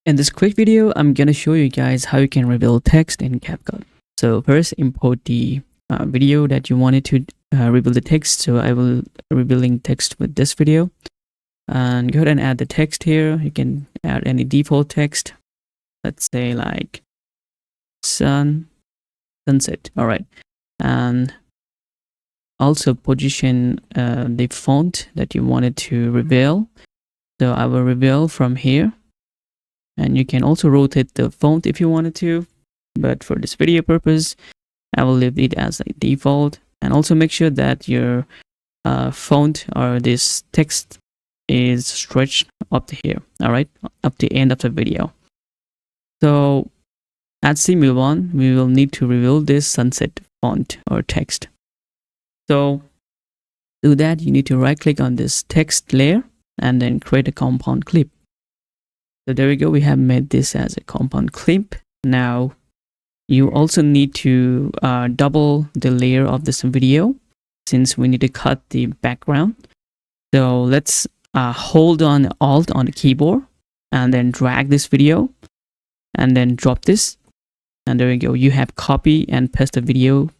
In this quick video, I'm gonna show you guys how you can reveal text in Capcut. So first, import the video that you wanted to reveal the text. So I will revealing text with this video, and go ahead and add the text here. You can add any default text. Let's say like sunset. All right, and also position the font that you wanted to reveal. So I will reveal from here. And you can also rotate the font if you wanted to, but for this video purpose, I will leave it as a default. And also make sure that your font or this text is stretched up to here, all right, up to the end of the video. So as we move on, we will need to reveal this sunset font or text. So to do that, you need to right click on this text layer and then create a compound clip. So there we go, we have made this as a compound clip. Now you also need to double the layer of this video since we need to cut the background. So let's hold on Alt on the keyboard and then drag this video and then drop this. And there we go, you have copy and paste the video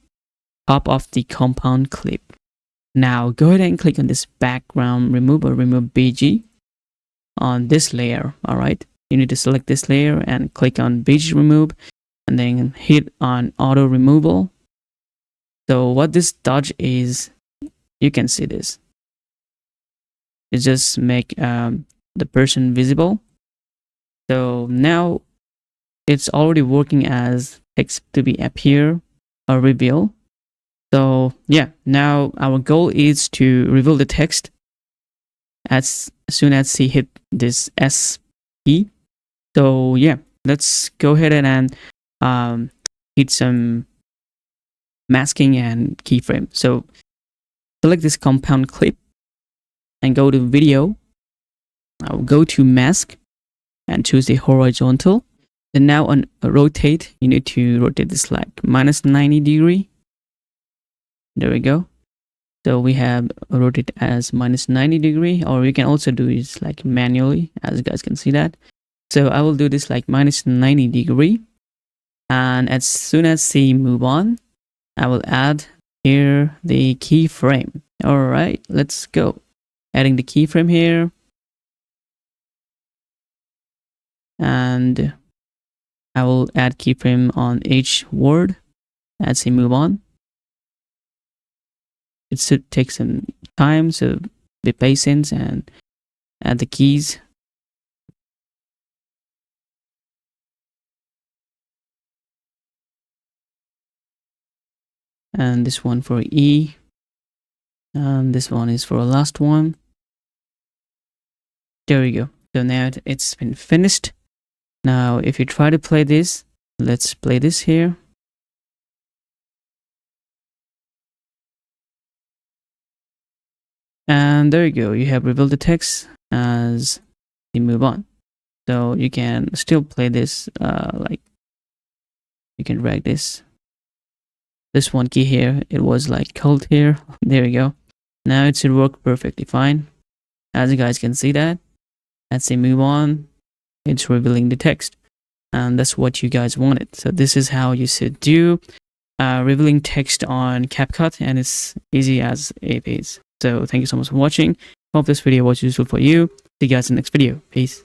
top of the compound clip. Now go ahead and click on this background remove or remove BG on this layer. All right, you need to select this layer and click on BG remove and then hit on auto removal. So what this does is, you can see this, it just make the person visible. So now it's already working as text to be appear or reveal. So yeah, now our goal is to reveal the text as soon as he hit this S key. So yeah, let's go ahead and hit some masking and keyframe. So select this compound clip and go to video. I'll go to mask and choose the horizontal. Then now on rotate, you need to rotate this like -90°. There we go. So we have rotate as -90°, or you can also do it like manually, as you guys can see that. So I will do this like -90°. And as soon as we move on, I will add here the keyframe. All right, let's go. Adding the keyframe here. And I will add keyframe on each word as we move on. It should take some time, so be patient and add the keys. And this one for E. And this one is for the last one. There we go. So now it's been finished. Now if you try to play this, let's play this here. And there you go, you have revealed the text as you move on. So you can still play this, like you can drag this one key here, it was like cold here. There we go. Now it should work perfectly fine. As you guys can see that, as we move on, it's revealing the text. And that's what you guys wanted. So this is how you should do revealing text on Capcut, and it's easy as it is. So thank you so much for watching. Hope this video was useful for you. See you guys in the next video. Peace.